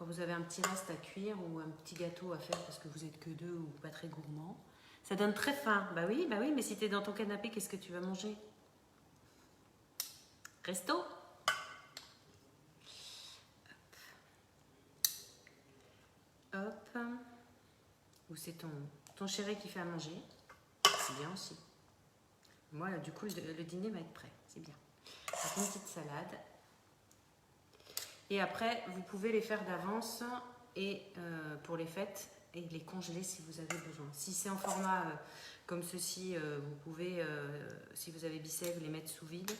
quand vous avez un petit reste à cuire ou un petit gâteau à faire parce que vous êtes que deux ou pas très gourmand. Ça donne très faim. Bah oui, mais si tu es dans ton canapé, qu'est-ce que tu vas manger? Resto? Hop. Ou c'est ton chéri qui fait à manger. C'est bien aussi. Moi, là, du coup, le dîner va être prêt. C'est bien. Avec une petite salade. Et après, vous pouvez les faire d'avance et pour les fêtes et les congeler si vous avez besoin. Si c'est en format comme ceci, vous pouvez, si vous avez Bicève, les mettre sous vide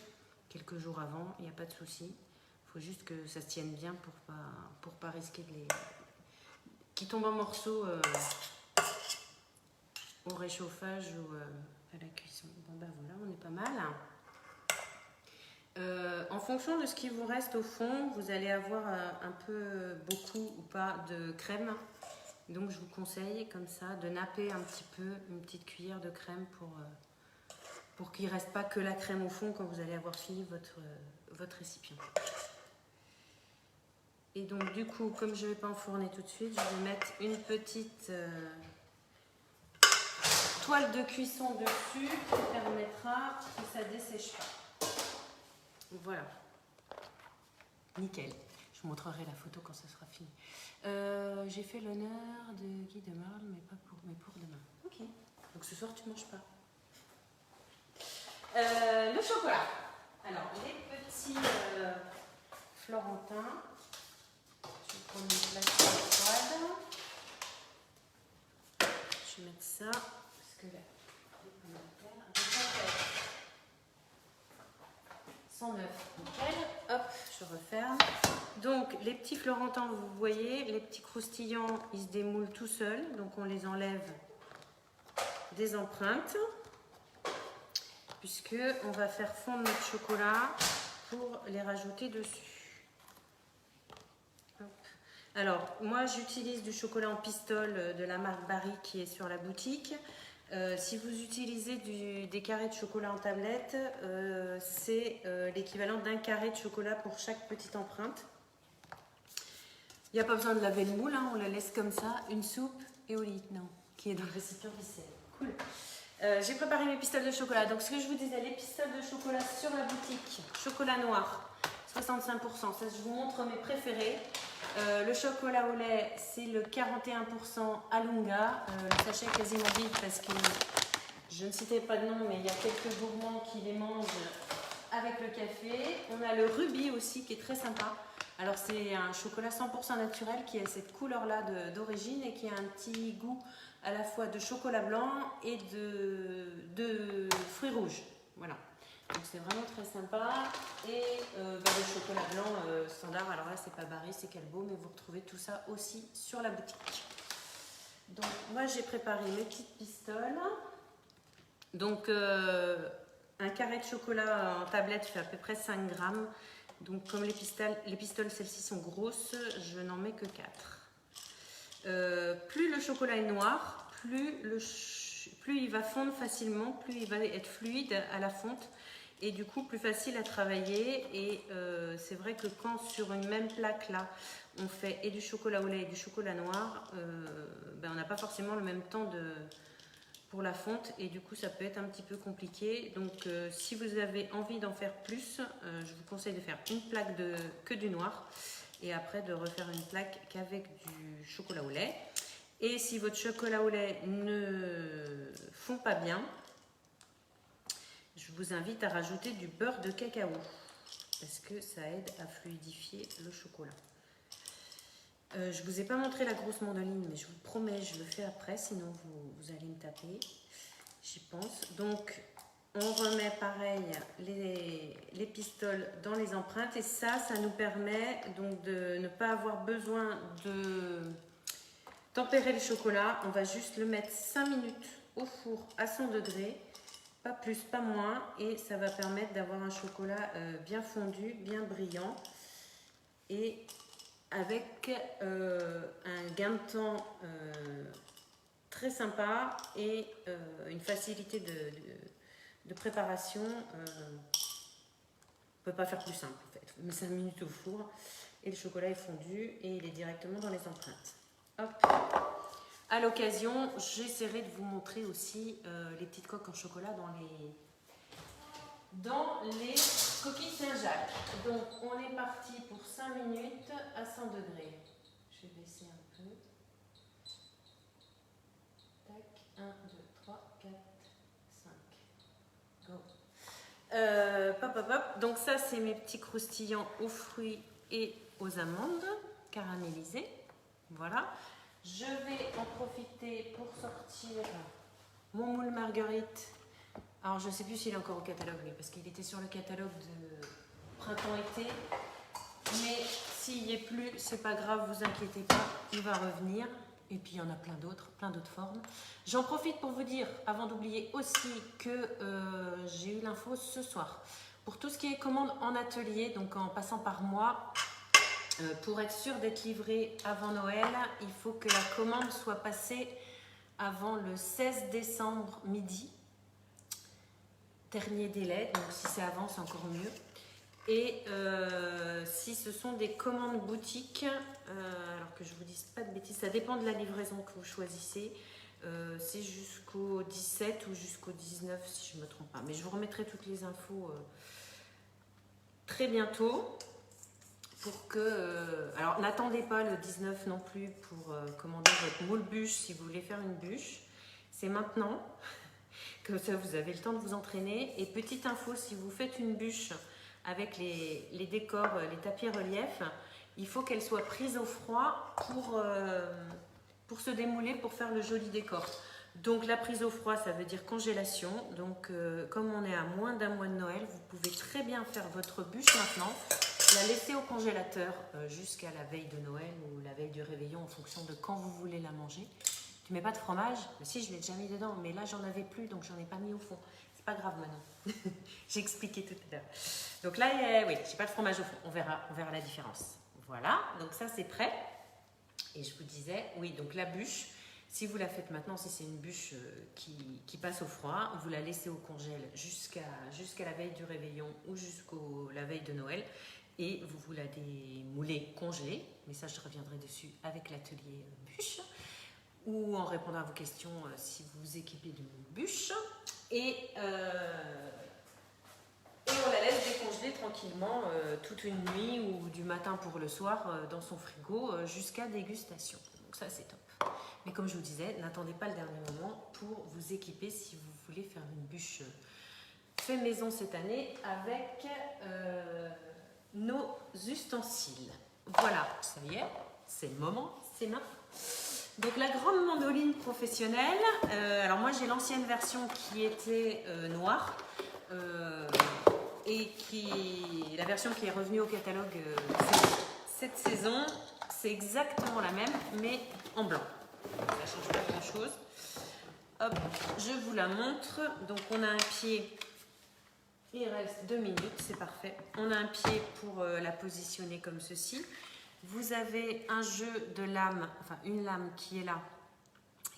quelques jours avant. Il n'y a pas de souci. Il faut juste que ça se tienne bien pour pas risquer de les... qui tombent en morceaux au réchauffage ou à la cuisson. Bon ben voilà, on est pas mal. En fonction de ce qui vous reste au fond, vous allez avoir un peu, beaucoup ou pas de crème. Donc je vous conseille comme ça de napper un petit peu, une petite cuillère de crème pour qu'il ne reste pas que la crème au fond quand vous allez avoir fini votre récipient. Et donc du coup, comme je ne vais pas enfourner tout de suite, je vais mettre une petite toile de cuisson dessus qui permettra que ça ne dessèche pas. Voilà. Nickel. Je vous montrerai la photo quand ça sera fini. J'ai fait l'honneur de Guy de Marle, mais pour demain. Ok. Donc ce soir, tu ne manges pas. Le chocolat. Alors, les petits Florentins. Je vais prendre une plaque froide. Je vais mettre ça. Parce que là, 109. Nickel. Hop, je referme. Donc, les petits Florentins, vous voyez, les petits croustillants, ils se démoulent tout seuls. Donc, on les enlève des empreintes. Puisque on va faire fondre notre chocolat pour les rajouter dessus. Hop. Alors, moi, j'utilise du chocolat en pistole de la marque Barry qui est sur la boutique. Si vous utilisez des carrés de chocolat en tablette, c'est l'équivalent d'un carré de chocolat pour chaque petite empreinte. Il n'y a pas besoin de laver le moule, hein, on la laisse comme ça. Une soupe et au lieutenant qui est dans le récipient Bicève. Cool. J'ai préparé mes pistoles de chocolat. Donc, ce que je vous disais, les pistoles de chocolat sur la boutique, chocolat noir, 65%. Ça, je vous montre mes préférés. Le chocolat au lait, c'est le 41% Alunga. Le sachet est quasiment vide parce que je ne citais pas de nom, mais il y a quelques gourmands qui les mangent avec le café. On a le rubis aussi qui est très sympa. Alors, c'est un chocolat 100% naturel qui a cette couleur-là d'origine et qui a un petit goût à la fois de chocolat blanc et de fruits rouges. Voilà. Donc c'est vraiment très sympa. Et le chocolat blanc standard, alors là c'est pas Barry, c'est Calbo, mais vous retrouvez tout ça aussi sur la boutique. Donc moi j'ai préparé mes petites pistoles. Donc un carré de chocolat en tablette fait à peu près 5 grammes. Donc comme les pistoles celles-ci sont grosses, je n'en mets que 4. Plus le chocolat est noir, plus il va fondre facilement, plus il va être fluide à la fonte et du coup plus facile à travailler. Et c'est vrai que quand sur une même plaque là on fait et du chocolat au lait et du chocolat noir, on n'a pas forcément le même temps pour la fonte et du coup ça peut être un petit peu compliqué. Donc si vous avez envie d'en faire plus, je vous conseille de faire une plaque que du noir et après de refaire une plaque qu'avec du chocolat au lait. Et si votre chocolat au lait ne fond pas bien, je vous invite à rajouter du beurre de cacao parce que ça aide à fluidifier le chocolat. Je ne vous ai pas montré la grosse mandoline, mais je vous promets, je le fais après, sinon vous allez me taper, j'y pense. Donc, on remet pareil les pistoles dans les empreintes et ça nous permet donc de ne pas avoir besoin de tempérer le chocolat. On va juste le mettre 5 minutes au four à 100 degrés, pas plus, pas moins, et ça va permettre d'avoir un chocolat bien fondu, bien brillant et avec un gain de temps très sympa et une facilité de préparation. On ne peut pas faire plus simple en fait. On met 5 minutes au four Et le chocolat est fondu et il est directement dans les empreintes. Hop. À l'occasion, j'essaierai de vous montrer aussi les petites coques en chocolat dans les coquilles Saint-Jacques. Donc, on est parti pour 5 minutes à 100 degrés. Je vais baisser un peu. Tac, 1, 2, 3, 4, 5. Go. Pop, pop, pop. Donc, ça, c'est mes petits croustillants aux fruits et aux amandes caramélisées. Voilà. Je vais en profiter pour sortir mon moule marguerite. Alors, je ne sais plus s'il est encore au catalogue, lui, parce qu'il était sur le catalogue de printemps-été. Mais s'il n'y est plus, c'est pas grave, vous inquiétez pas, il va revenir. Et puis, il y en a plein d'autres formes. J'en profite pour vous dire, avant d'oublier aussi, que j'ai eu l'info ce soir. Pour tout ce qui est commande en atelier, donc en passant par moi, pour être sûr d'être livré avant Noël, il faut que la commande soit passée avant le 16 décembre midi. Dernier délai, donc si c'est avant, c'est encore mieux. Et si ce sont des commandes boutiques, alors que je vous dise pas de bêtises, ça dépend de la livraison que vous choisissez. C'est jusqu'au 17 ou jusqu'au 19 si je ne me trompe pas. Mais je vous remettrai toutes les infos très bientôt. Pour que, alors n'attendez pas le 19 non plus pour commander votre moule bûche si vous voulez faire une bûche. C'est maintenant, comme ça vous avez le temps de vous entraîner. Et petite info, si vous faites une bûche avec les décors, les tapis reliefs, il faut qu'elle soit prise au froid pour se démouler, pour faire le joli décor. Donc la prise au froid, ça veut dire congélation. Donc comme on est à moins d'un mois de Noël, vous pouvez très bien faire votre bûche maintenant. La laisser au congélateur jusqu'à la veille de Noël ou la veille du réveillon en fonction de quand vous voulez la manger. Tu mets pas de fromage? Si, je l'ai déjà mis dedans, mais là j'en avais plus donc j'en ai pas mis au fond. C'est pas grave maintenant. J'ai expliqué tout à l'heure. Donc là, oui, j'ai pas de fromage au fond. On verra la différence. Voilà, donc ça c'est prêt. Et je vous disais, oui, donc la bûche, si vous la faites maintenant, si c'est une bûche qui passe au froid, vous la laissez au congèle jusqu'à la veille du réveillon ou jusqu'à la veille de Noël. Et vous la démoulez congelée, mais ça je reviendrai dessus avec l'atelier bûche, ou en répondant à vos questions si vous vous équipez d'une bûche. Et on la laisse décongeler tranquillement toute une nuit ou du matin pour le soir dans son frigo jusqu'à dégustation. Donc ça c'est top. Mais comme je vous disais, n'attendez pas le dernier moment pour vous équiper si vous voulez faire une bûche fait maison cette année avec nos ustensiles. Voilà, ça y est, c'est le moment, c'est maintenant. Donc la grande mandoline professionnelle, alors moi j'ai l'ancienne version qui était noire et la version qui est revenue au catalogue cette saison, c'est exactement la même mais en blanc. Ça change pas grand chose. Hop, je vous la montre. Donc on a un pied. Il reste 2 minutes, c'est parfait. On a un pied pour la positionner comme ceci. Vous avez un jeu de lame, enfin une lame qui est là,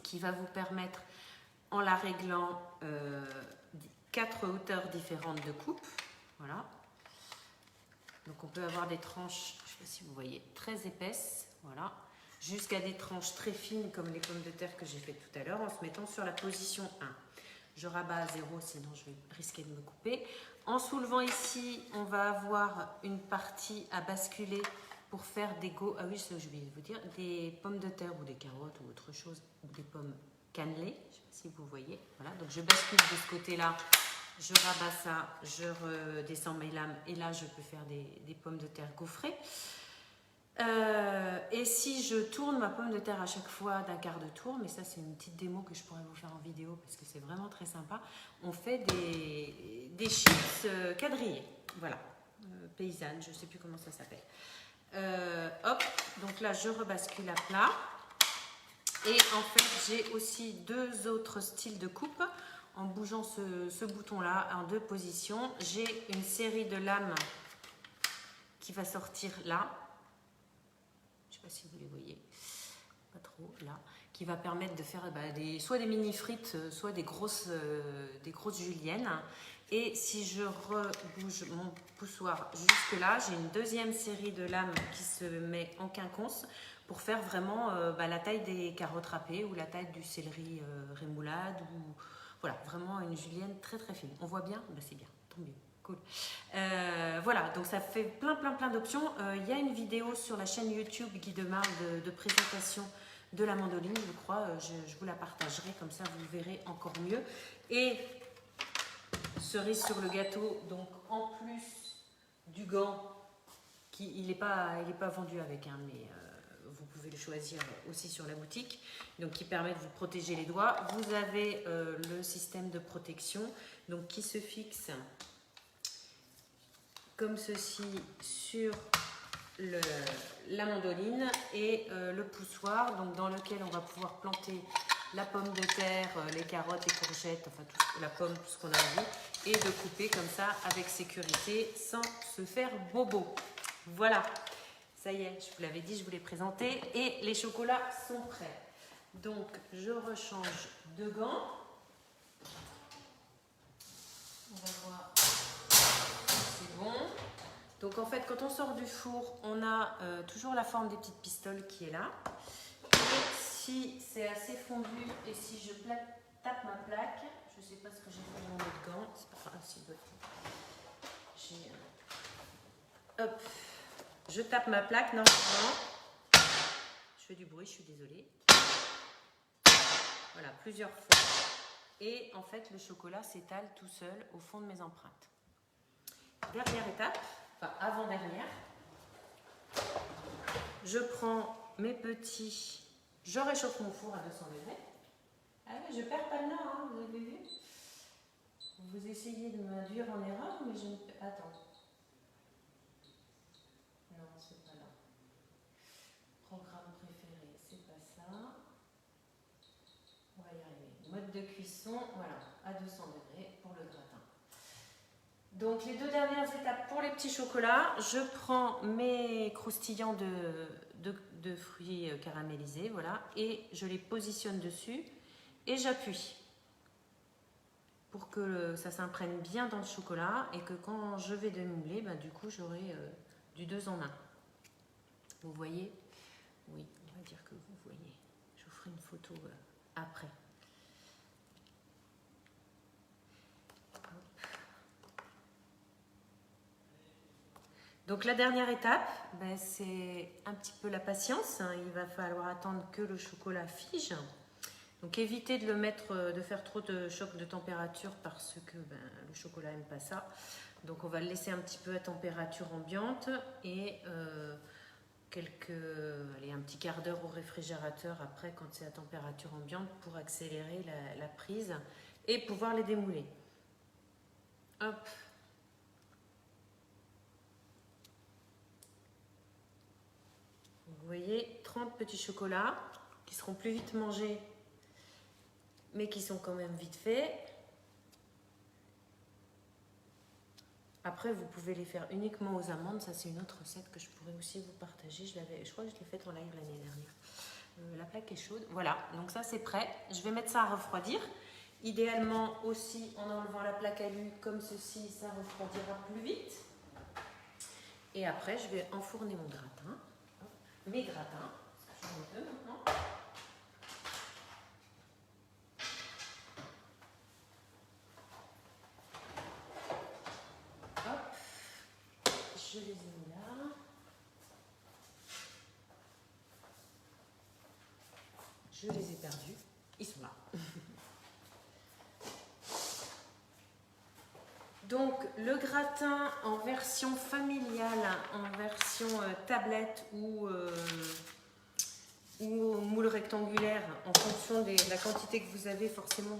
qui va vous permettre, en la réglant, 4 hauteurs différentes de coupe. Voilà. Donc on peut avoir des tranches, je ne sais pas si vous voyez, très épaisses, voilà, jusqu'à des tranches très fines comme les pommes de terre que j'ai fait tout à l'heure en se mettant sur la position 1. Je rabats à 0, sinon je vais risquer de me couper. En soulevant ici, on va avoir une partie à basculer pour faire des ah oui, je vais vous dire, des pommes de terre ou des carottes ou autre chose, ou des pommes cannelées, je ne sais pas si vous voyez. Voilà, donc je bascule de ce côté-là, je rabats ça, je redescends mes lames et là je peux faire des pommes de terre gaufrées. Et si je tourne ma pomme de terre à chaque fois d'un quart de tour, mais ça c'est une petite démo que je pourrais vous faire en vidéo parce que c'est vraiment très sympa, on fait des chips quadrillés, voilà, paysannes, je ne sais plus comment ça s'appelle. Hop, donc là je rebascule à plat et en fait j'ai aussi 2 autres styles de coupe. En bougeant ce bouton là en 2 positions, j'ai une série de lames qui va sortir là. Je ne sais pas si vous les voyez, pas trop là, qui va permettre de faire soit des mini frites, soit des grosses juliennes. Et si je rebouge mon poussoir jusque là, j'ai une deuxième série de lames qui se met en quinconce pour faire vraiment la taille des carottes râpées ou la taille du céleri rémoulade ou voilà, vraiment une julienne très très fine. On voit bien? C'est bien, tant mieux. Cool. Voilà, donc ça fait plein d'options. Il y a une vidéo sur la chaîne YouTube Guy Demar de présentation de la mandoline, je crois. Je vous la partagerai, comme ça vous verrez encore mieux. Et cerise sur le gâteau, donc en plus du gant, il n'est pas vendu avec, hein, mais vous pouvez le choisir aussi sur la boutique, donc qui permet de vous protéger les doigts. Vous avez le système de protection, donc qui se fixe comme ceci sur la mandoline et le poussoir, donc dans lequel on va pouvoir planter la pomme de terre, les carottes, les courgettes, enfin la pomme, tout ce qu'on a envie, et de couper comme ça avec sécurité sans se faire bobo. Voilà, ça y est, je vous l'avais dit, je vous l'ai présenté et les chocolats sont prêts. Donc je rechange de gants. On va voir, c'est bon. Donc en fait, quand on sort du four, on a toujours la forme des petites pistoles qui est là. Et si c'est assez fondu et si je tape ma plaque, je ne sais pas ce que j'ai fait dans mon autre gant, c'est pas grave, si hop, je tape ma plaque normalement. Je fais du bruit, je suis désolée. Voilà, plusieurs fois. Et en fait, le chocolat s'étale tout seul au fond de mes empreintes. Dernière étape. Enfin, avant-dernière, je prends mes petits, je réchauffe mon four à 200 degrés. Ah oui, je perds pas le nord, hein, vous avez vu? Vous essayez de m'induire en erreur, mais je ne... Attends. Non, c'est pas là. Programme préféré, c'est pas ça. On va y arriver. Mode de cuisson, voilà, à 200 degrés pour le gratin. Donc les deux dernières étapes pour les petits chocolats, je prends mes croustillants de fruits caramélisés, voilà, et je les positionne dessus et j'appuie pour que ça s'imprègne bien dans le chocolat et que quand je vais démouler, du coup j'aurai du 2 en 1. Vous voyez? Oui, on va dire que vous voyez. Je vous ferai une photo après. Donc la dernière étape, c'est un petit peu la patience. Il va falloir attendre que le chocolat fige. Donc évitez de le mettre, de faire trop de choc de température parce que le chocolat n'aime pas ça. Donc on va le laisser un petit peu à température ambiante et un petit quart d'heure au réfrigérateur après quand c'est à température ambiante pour accélérer la prise et pouvoir les démouler. Hop. Vous voyez, 30 petits chocolats qui seront plus vite mangés, mais qui sont quand même vite faits. Après, vous pouvez les faire uniquement aux amandes. Ça, c'est une autre recette que je pourrais aussi vous partager. Je crois que je l'ai faite en live l'année dernière. La plaque est chaude. Voilà, donc ça, c'est prêt. Je vais mettre ça à refroidir. Idéalement aussi, en enlevant la plaque alu comme ceci, ça refroidira plus vite. Et après, je vais enfourner mon gratin. Mes gratins, j'en ai deux maintenant. Hop, je les ai mis là. Je les ai perdus, ils sont là. Donc le gratin en version familiale, en version tablette ou moule rectangulaire, en fonction de la quantité que vous avez, forcément,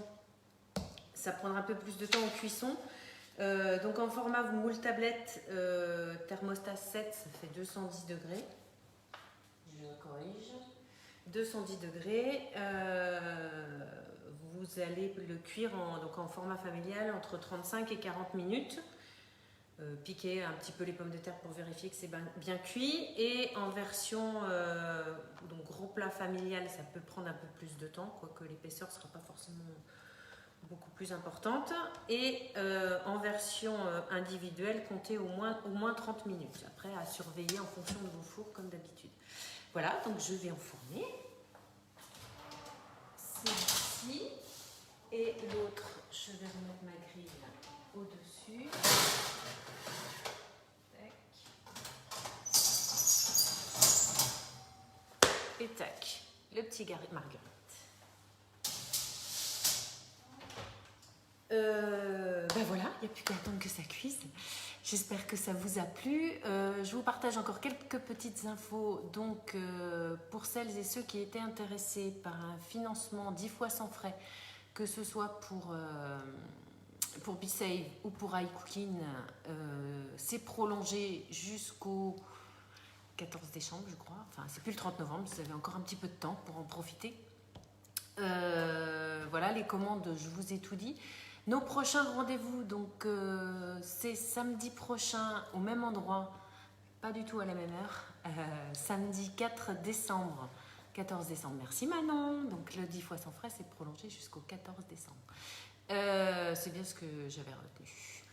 ça prendra un peu plus de temps en cuisson. Donc en format moule tablette, thermostat 7, ça fait 210 degrés. Je corrige. 210 degrés. Vous allez le cuire en format familial entre 35 et 40 minutes. Piquer un petit peu les pommes de terre pour vérifier que c'est bien cuit. Et en version donc gros plat familial, ça peut prendre un peu plus de temps, quoique l'épaisseur ne sera pas forcément beaucoup plus importante. Et en version individuelle, comptez au moins 30 minutes. Après, à surveiller en fonction de vos fours, comme d'habitude. Voilà, donc je vais enfourner. C'est ici. Et l'autre, je vais remettre ma grille au-dessus. Et tac, le petit marguerite. Ben voilà, il n'y a plus qu'à attendre que ça cuise. J'espère que ça vous a plu. Je vous partage encore quelques petites infos. Donc, pour celles et ceux qui étaient intéressés par un financement 10 fois sans frais, que ce soit pour BeSave ou pour iCooking, c'est prolongé jusqu'au 14 décembre, je crois. Enfin, c'est plus le 30 novembre, vous avez encore un petit peu de temps pour en profiter. Voilà, les commandes, je vous ai tout dit. Nos prochains rendez-vous, donc c'est samedi prochain au même endroit, pas du tout à la même heure, samedi 4 décembre, 14 décembre. Merci Manon. Donc le 10 fois sans frais, c'est prolongé jusqu'au 14 décembre. C'est bien ce que j'avais retenu.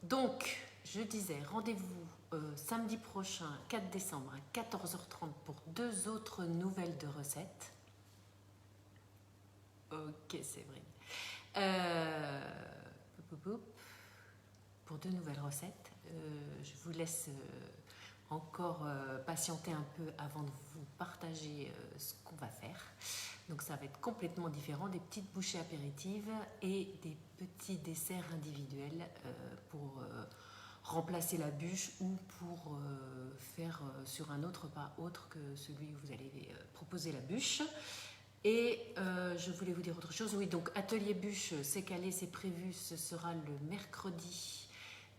Donc, je disais, rendez-vous samedi prochain, 4 décembre à 14h30 pour 2 autres nouvelles de recettes. Ok, c'est vrai. Pour 2 nouvelles recettes. Je vous laisse encore patienter un peu avant de vous partager ce qu'on va faire. Donc ça va être complètement différent, des petites bouchées apéritives et des petits desserts individuels pour remplacer la bûche ou pour faire sur un autre repas autre que celui où vous allez proposer la bûche. Et je voulais vous dire autre chose. Oui, donc atelier bûche, c'est calé, c'est prévu. Ce sera le mercredi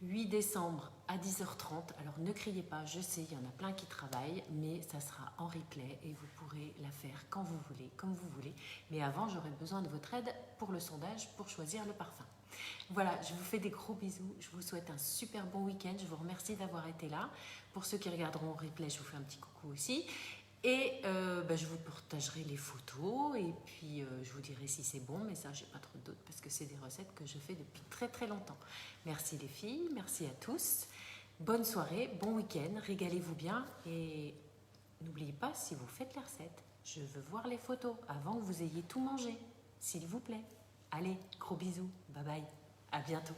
8 décembre à 10h30. Alors ne criez pas, je sais, il y en a plein qui travaillent, mais ça sera en replay et vous pourrez la faire quand vous voulez, comme vous voulez. Mais avant, j'aurai besoin de votre aide pour le sondage, pour choisir le parfum. Voilà, je vous fais des gros bisous. Je vous souhaite un super bon week-end. Je vous remercie d'avoir été là. Pour ceux qui regarderont en replay, je vous fais un petit coucou aussi. Et je vous partagerai les photos et puis je vous dirai si c'est bon, mais ça, j'ai pas trop de doutes parce que c'est des recettes que je fais depuis très très longtemps. Merci les filles, merci à tous. Bonne soirée, bon week-end, régalez-vous bien et n'oubliez pas, si vous faites les recettes, je veux voir les photos avant que vous ayez tout mangé, s'il vous plaît. Allez, gros bisous, bye bye, à bientôt.